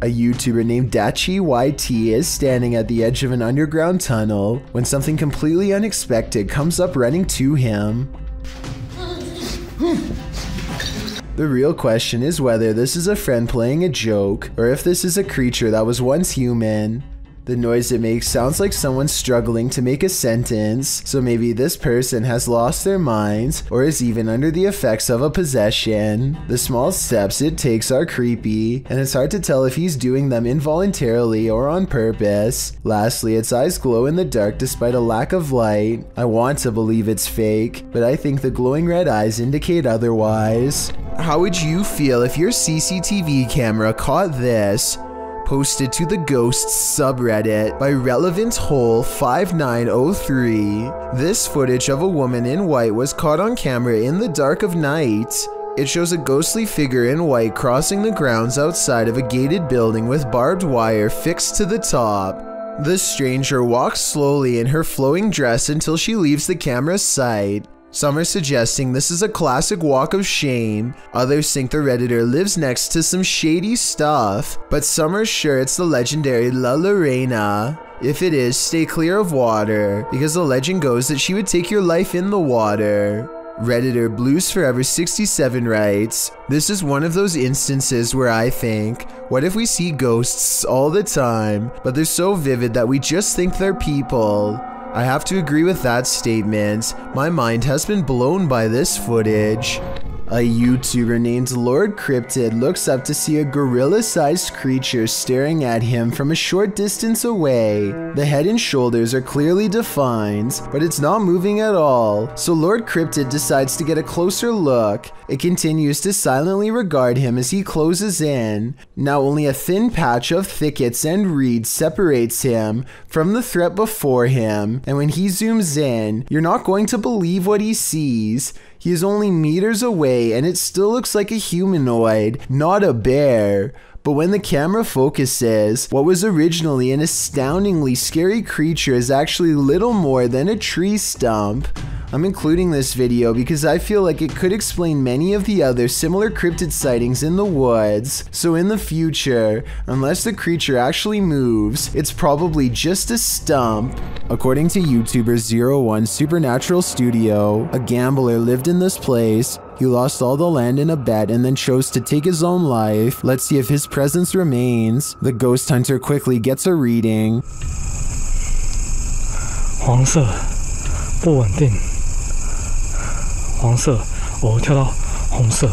A YouTuber named Dachi YT is standing at the edge of an underground tunnel when something completely unexpected comes up running to him. The real question is whether this is a friend playing a joke or if this is a creature that was once human. The noise it makes sounds like someone struggling to make a sentence, so maybe this person has lost their minds or is even under the effects of a possession. The small steps it takes are creepy, and it's hard to tell if he's doing them involuntarily or on purpose. Lastly, its eyes glow in the dark despite a lack of light. I want to believe it's fake, but I think the glowing red eyes indicate otherwise. How would you feel if your CCTV camera caught this? Posted to the Ghosts subreddit by Relevant Hole 5903. This footage of a woman in white was caught on camera in the dark of night. It shows a ghostly figure in white crossing the grounds outside of a gated building with barbed wire fixed to the top. The stranger walks slowly in her flowing dress until she leaves the camera's sight. Some are suggesting this is a classic walk of shame, others think the Redditor lives next to some shady stuff, but some are sure it's the legendary La Lorena. If it is, stay clear of water, because the legend goes that she would take your life in the water. Redditor Blues Forever 67 writes, "This is one of those instances where I think, what if we see ghosts all the time, but they're so vivid that we just think they're people?" I have to agree with that statement. My mind has been blown by this footage. A YouTuber named Lord Cryptid looks up to see a gorilla-sized creature staring at him from a short distance away. The head and shoulders are clearly defined, but it's not moving at all, so Lord Cryptid decides to get a closer look. It continues to silently regard him as he closes in. Now only a thin patch of thickets and reeds separates him from the threat before him, and when he zooms in, you're not going to believe what he sees. He is only meters away and it still looks like a humanoid, not a bear. But when the camera focuses, what was originally an astoundingly scary creature is actually little more than a tree stump. I'm including this video because I feel like it could explain many of the other similar cryptid sightings in the woods. So in the future, unless the creature actually moves, it's probably just a stump. According to YouTuber 01 Supernatural Studio, a gambler lived in this place. He lost all the land in a bet and then chose to take his own life. Let's see if his presence remains. The ghost hunter quickly gets a reading. 黄色，不稳定。黄色，我跳到红色。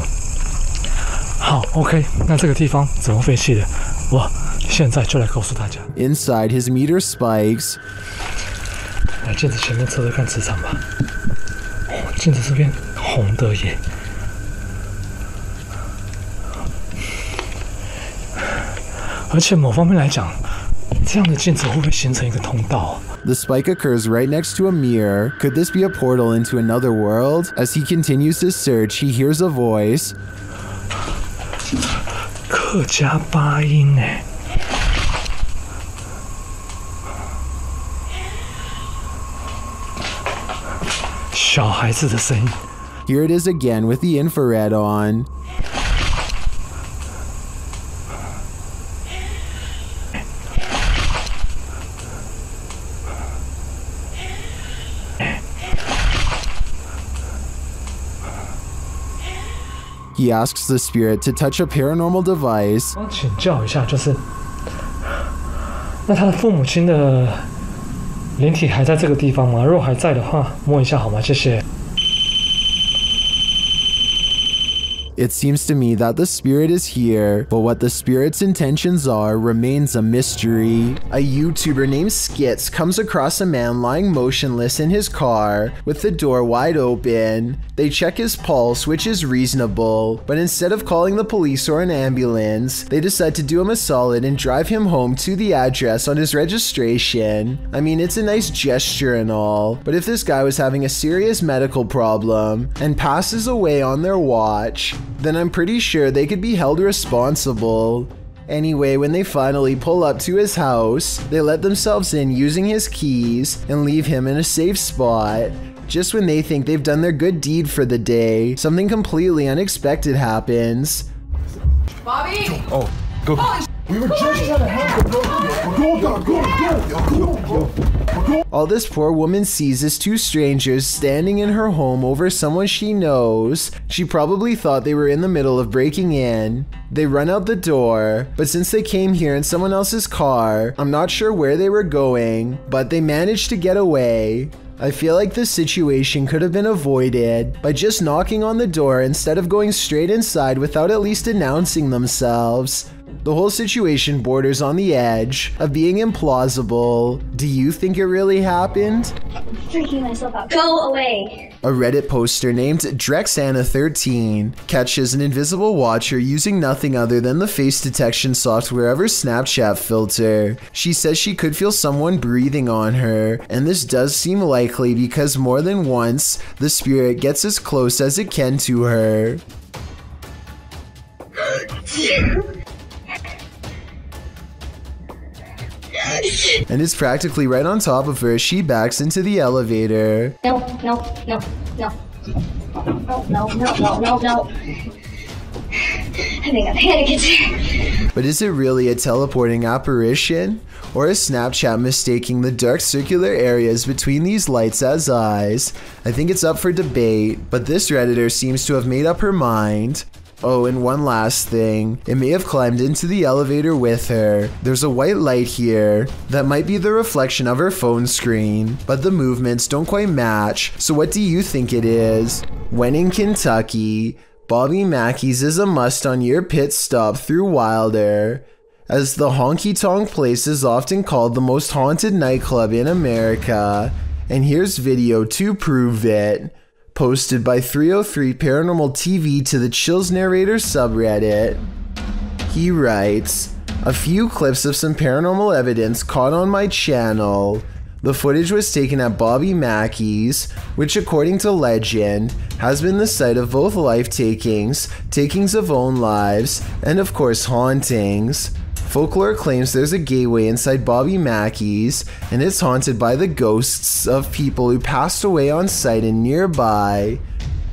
好 ，OK， 那这个地方怎么废弃的？我现在就来告诉大家。Inside his meter spikes. 来镜子前面测测看磁场吧。哦，镜子这边红的耶。而且某方面来讲，这样的镜子会不会形成一个通道？ The spike occurs right next to a mirror. Could this be a portal into another world? As he continues to search, he hears a voice. 客家八音哎。小孩子的声音。 Here it is again with the infrared on. He asks the spirit to touch a paranormal device. 请教一下，就是那他的父母亲的灵体还在这个地方吗？如果还在的话，摸一下好吗？谢谢。 It seems to me that the spirit is here, but what the spirit's intentions are remains a mystery. A YouTuber named Skits comes across a man lying motionless in his car with the door wide open. They check his pulse, which is reasonable, but instead of calling the police or an ambulance, they decide to do him a solid and drive him home to the address on his registration. I mean, it's a nice gesture and all, but if this guy was having a serious medical problem and passes away on their watch, then I'm pretty sure they could be held responsible. Anyway, when they finally pull up to his house, they let themselves in using his keys and leave him in a safe spot. Just when they think they've done their good deed for the day, something completely unexpected happens. Bobby! Oh, go. Holy We were just trying to help her, bro. Go. All this poor woman sees is two strangers standing in her home over someone she knows. She probably thought they were in the middle of breaking in. They run out the door, but since they came here in someone else's car, I'm not sure where they were going, but they managed to get away. I feel like this situation could have been avoided by just knocking on the door instead of going straight inside without at least announcing themselves. The whole situation borders on the edge of being implausible. Do you think it really happened? I'm freaking myself out. Go away! A Reddit poster named Drexana13 catches an invisible watcher using nothing other than the face detection software of her Snapchat filter. She says she could feel someone breathing on her, and this does seem likely because more than once, the spirit gets as close as it can to her. And it's practically right on top of her as she backs into the elevator. No. No. I think I'm panicking. But is it really a teleporting apparition? Or is Snapchat mistaking the dark circular areas between these lights as eyes? I think it's up for debate, but this Redditor seems to have made up her mind. Oh, and one last thing. It may have climbed into the elevator with her. There's a white light here that might be the reflection of her phone screen, but the movements don't quite match. So what do you think it is? When in Kentucky, Bobby Mackeys is a must on your pit stop through Wilder, as the honky tonk place is often called the most haunted nightclub in America. And here's video to prove it. Posted by 303 Paranormal TV to the Chills Narrator subreddit. He writes, a few clips of some paranormal evidence caught on my channel. The footage was taken at Bobby Mackeys, which according to legend, has been the site of both life takings, takings of own lives, and of course hauntings. Folklore claims there's a gateway inside Bobby Mackeys, and it's haunted by the ghosts of people who passed away on site and nearby.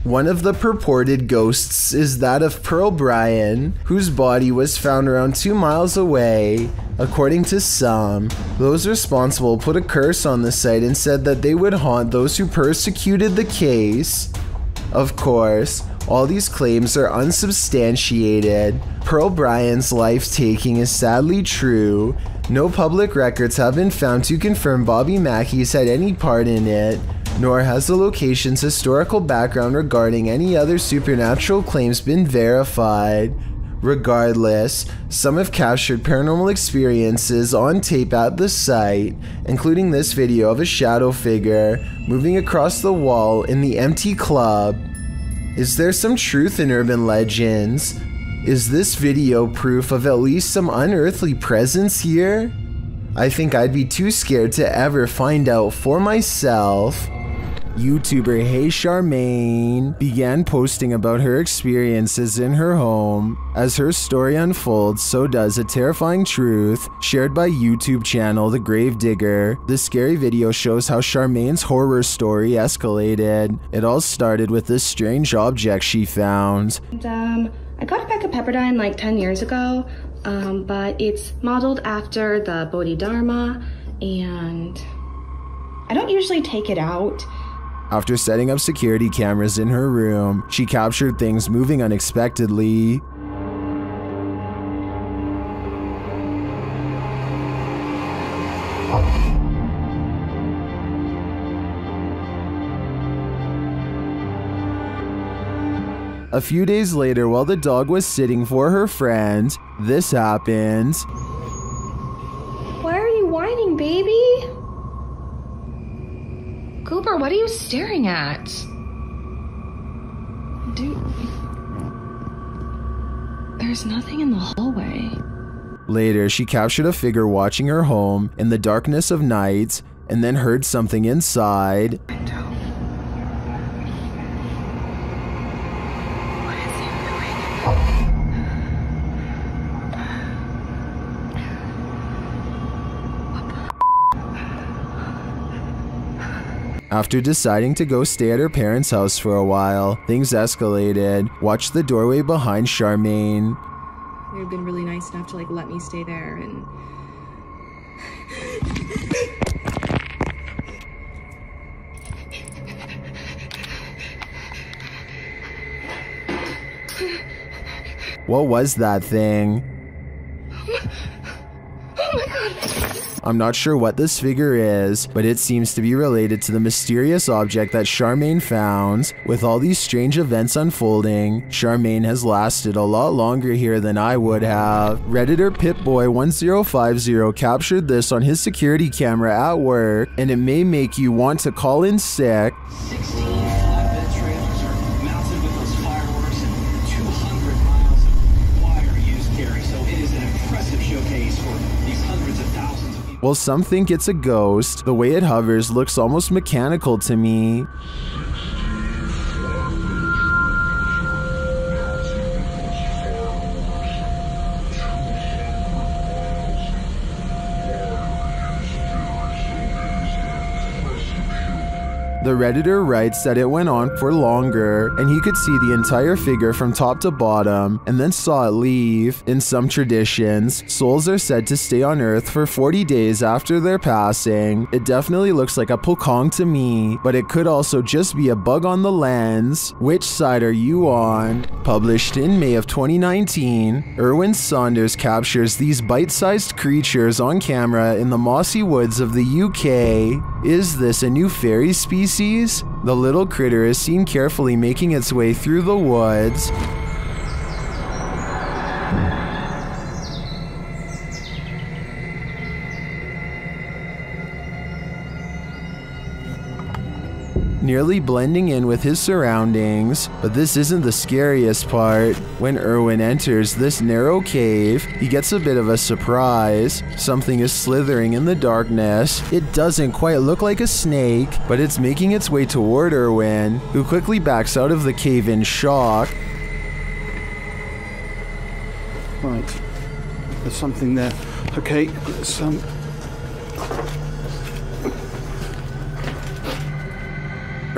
One of the purported ghosts is that of Pearl Bryan, whose body was found around 2 miles away. According to some, those responsible put a curse on the site and said that they would haunt those who persecuted the case. Of course, all these claims are unsubstantiated. Pearl Bryan's life-taking is sadly true. No public records have been found to confirm Bobby Mackeys had any part in it, nor has the location's historical background regarding any other supernatural claims been verified. Regardless, some have captured paranormal experiences on tape at the site, including this video of a shadow figure moving across the wall in the empty club. Is there some truth in urban legends? Is this video proof of at least some unearthly presence here? I think I'd be too scared to ever find out for myself. YouTuber Hey Charmaine began posting about her experiences in her home. As her story unfolds, so does a terrifying truth shared by YouTube channel The Gravedigger. This scary video shows how Charmaine's horror story escalated. It all started with this strange object she found. I got a pack of Pepperdine like 10 years ago, but it's modeled after the Bodhidharma, and I don't usually take it out. After setting up security cameras in her room, she captured things moving unexpectedly. A few days later, while the dog was sitting for her friend, this happened. Why are you whining, baby? Cooper, what are you staring at? Dude, there's nothing in the hallway. Later, she captured a figure watching her home in the darkness of night, and then heard something inside. Window. What is he After deciding to go stay at her parents' house for a while, things escalated. Watch the doorway behind Charmaine. They've been really nice enough to like let me stay there and What was that thing? I'm not sure what this figure is, but it seems to be related to the mysterious object that Charmaine found. With all these strange events unfolding, Charmaine has lasted a lot longer here than I would have. Redditor Pitboy1050 captured this on his security camera at work, and it may make you want to call in sick. 16 flatbed trailers are mounted with those fireworks and 200 miles of wire used, Gary, so it is an impressive showcase for these hundreds of thousands of people. Well, some think it's a ghost. The way it hovers looks almost mechanical to me. The Redditor writes that it went on for longer, and he could see the entire figure from top to bottom, and then saw it leave. In some traditions, souls are said to stay on Earth for 40 days after their passing. It definitely looks like a Paracang to me, but it could also just be a bug on the lens. Which side are you on? Published in May of 2019, Erwin Saunders captures these bite-sized creatures on camera in the mossy woods of the UK. Is this a new fairy species? The little critter is seen carefully making its way through the woods. Nearly blending in with his surroundings, but this isn't the scariest part. When Erwin enters this narrow cave, he gets a bit of a surprise. Something is slithering in the darkness. It doesn't quite look like a snake, but it's making its way toward Erwin, who quickly backs out of the cave in shock. Right. There's something there. Okay,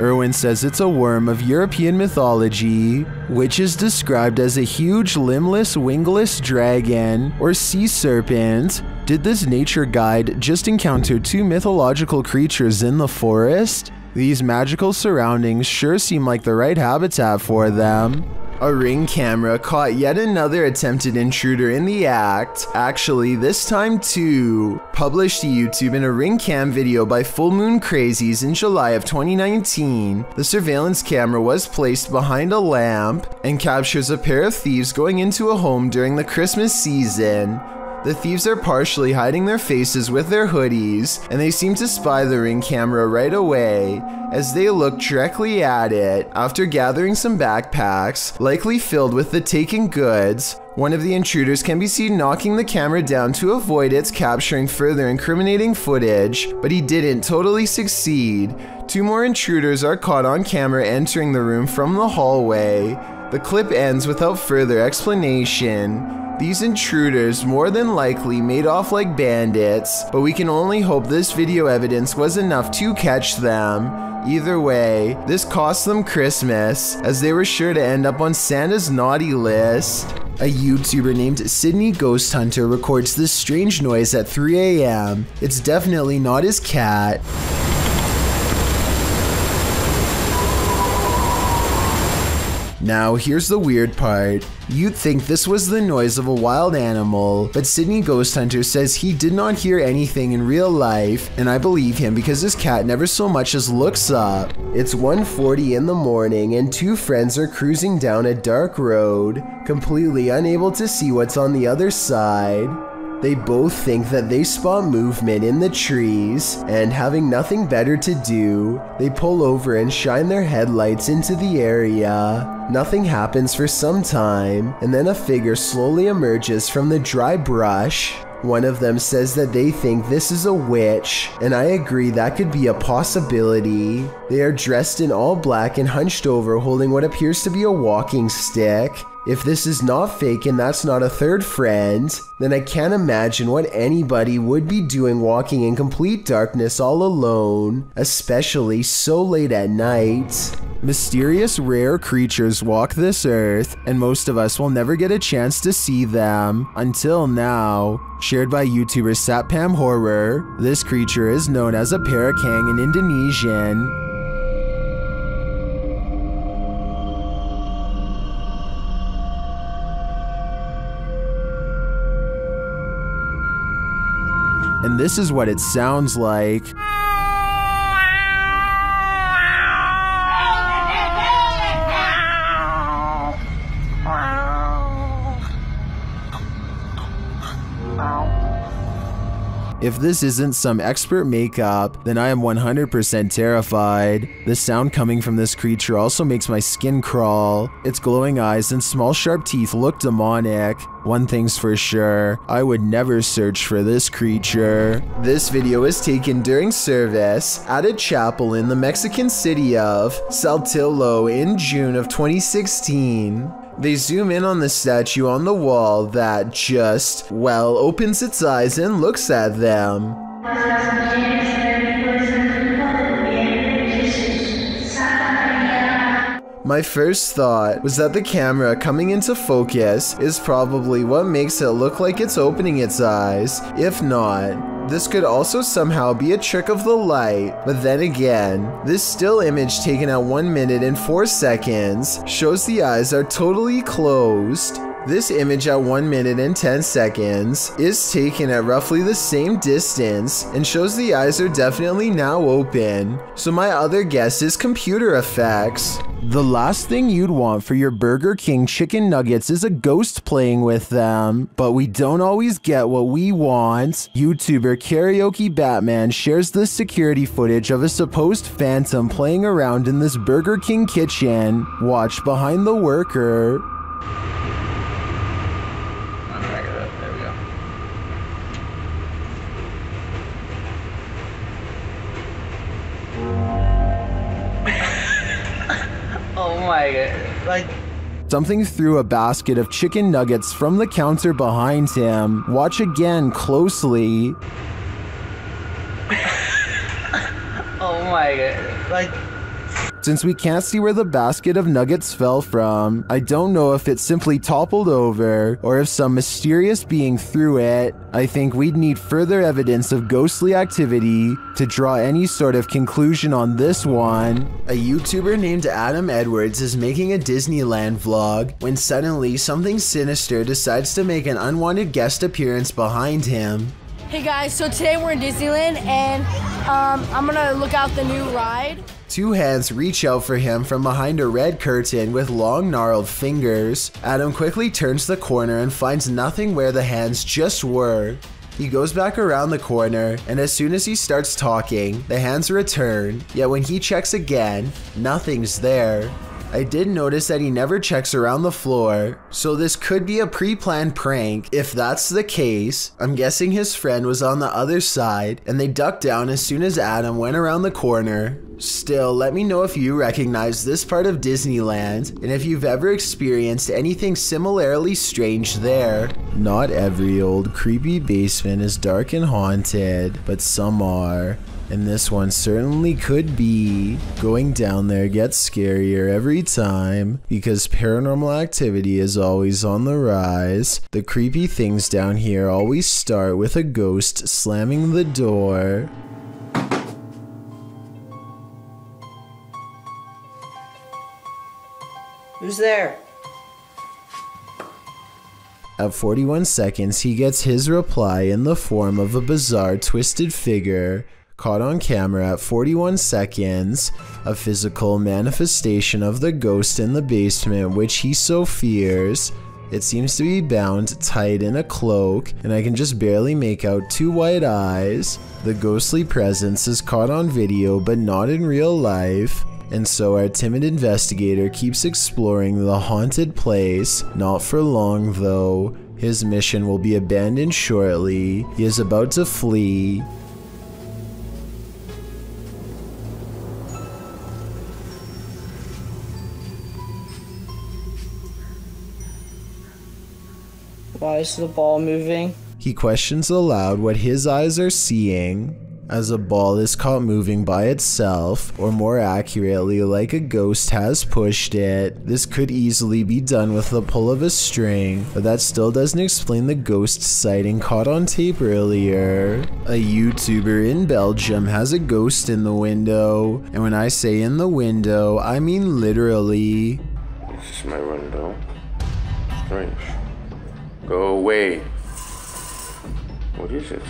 Erwin says it's a worm of European mythology, which is described as a huge limbless, wingless dragon or sea serpent. Did this nature guide just encounter two mythological creatures in the forest? These magical surroundings sure seem like the right habitat for them. A Ring camera caught yet another attempted intruder in the act, actually this time too. Published to YouTube in a Ring cam video by Full Moon Crazies in July of 2019, the surveillance camera was placed behind a lamp and captures a pair of thieves going into a home during the Christmas season. The thieves are partially hiding their faces with their hoodies, and they seem to spy the Ring camera right away as they look directly at it. After gathering some backpacks, likely filled with the taken goods, one of the intruders can be seen knocking the camera down to avoid its capturing further incriminating footage, but he didn't totally succeed. Two more intruders are caught on camera entering the room from the hallway. The clip ends without further explanation. These intruders more than likely made off like bandits, but we can only hope this video evidence was enough to catch them. Either way, this cost them Christmas, as they were sure to end up on Santa's naughty list. A YouTuber named Sydney Ghost Hunter records this strange noise at 3 AM. It's definitely not his cat. Now, here's the weird part. You'd think this was the noise of a wild animal, but Sydney Ghost Hunter says he did not hear anything in real life, and I believe him because his cat never so much as looks up. It's 1:40 in the morning and two friends are cruising down a dark road, completely unable to see what's on the other side. They both think that they spot movement in the trees, and having nothing better to do, they pull over and shine their headlights into the area. Nothing happens for some time, and then a figure slowly emerges from the dry brush. One of them says that they think this is a witch, and I agree that could be a possibility. They are dressed in all black and hunched over, holding what appears to be a walking stick. If this is not fake and that's not a third friend, then I can't imagine what anybody would be doing walking in complete darkness all alone, especially so late at night. Mysterious rare creatures walk this earth, and most of us will never get a chance to see them until now. Shared by YouTuber Satpam Horror, this creature is known as a Paracang in Indonesian. And this is what it sounds like. If this isn't some expert makeup, then I am 100% terrified. The sound coming from this creature also makes my skin crawl. Its glowing eyes and small sharp teeth look demonic. One thing's for sure, I would never search for this creature. This video was taken during service at a chapel in the Mexican city of Saltillo in June of 2016. They zoom in on the statue on the wall that just, well, opens its eyes and looks at them. My first thought was that the camera coming into focus is probably what makes it look like it's opening its eyes. If not, this could also somehow be a trick of the light. But then again, this still image taken at 1 minute and 4 seconds shows the eyes are totally closed. This image at 1 minute and 10 seconds is taken at roughly the same distance and shows the eyes are definitely now open. So my other guess is computer effects. The last thing you'd want for your Burger King chicken nuggets is a ghost playing with them, but we don't always get what we want. YouTuber Karaoke Batman shares this security footage of a supposed phantom playing around in this Burger King kitchen. Watch behind the worker. There we go. Oh my god, like... Something threw a basket of chicken nuggets from the counter behind him. Watch again closely. Oh my god, like... Since we can't see where the basket of nuggets fell from, I don't know if it simply toppled over or if some mysterious being threw it. I think we'd need further evidence of ghostly activity to draw any sort of conclusion on this one. A YouTuber named Adam Edwards is making a Disneyland vlog when suddenly something sinister decides to make an unwanted guest appearance behind him. Hey guys, so today we're in Disneyland and I'm gonna look out the new ride. Two hands reach out for him from behind a red curtain with long gnarled fingers. Adam quickly turns the corner and finds nothing where the hands just were. He goes back around the corner, and as soon as he starts talking, the hands return, yet when he checks again, nothing's there. I did notice that he never checks around the floor, so this could be a pre-planned prank. If that's the case, I'm guessing his friend was on the other side and they ducked down as soon as Adam went around the corner. Still, let me know if you recognize this part of Disneyland and if you've ever experienced anything similarly strange there. Not every old creepy basement is dark and haunted, but some are. And this one certainly could be. Going down there gets scarier every time because paranormal activity is always on the rise. The creepy things down here always start with a ghost slamming the door. Who's there? At 41 seconds, he gets his reply in the form of a bizarre twisted figure. Caught on camera at 41 seconds, a physical manifestation of the ghost in the basement which he so fears. It seems to be bound tight in a cloak, and I can just barely make out two white eyes. The ghostly presence is caught on video but not in real life, and so our timid investigator keeps exploring the haunted place. Not for long though. His mission will be abandoned shortly. He is about to flee. Why is the ball moving? He questions aloud what his eyes are seeing. as a ball is caught moving by itself, or more accurately, like a ghost has pushed it. This could easily be done with the pull of a string, but that still doesn't explain the ghost sighting caught on tape earlier. A YouTuber in Belgium has a ghost in the window, and when I say in the window, I mean literally. This is my window. Strange. Go away. What is it?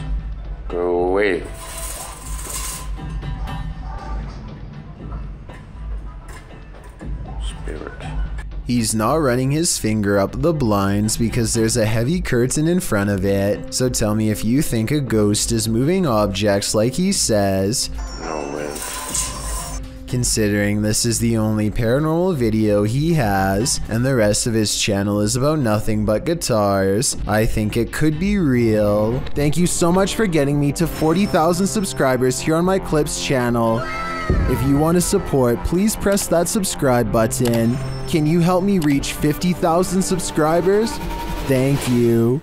Go away. Spirit. He's not running his finger up the blinds because there's a heavy curtain in front of it. So tell me if you think a ghost is moving objects like he says. No way. Considering this is the only paranormal video he has, and the rest of his channel is about nothing but guitars, I think it could be real. Thank you so much for getting me to 40,000 subscribers here on my Clips channel. If you want to support, please press that subscribe button. Can you help me reach 50,000 subscribers? Thank you.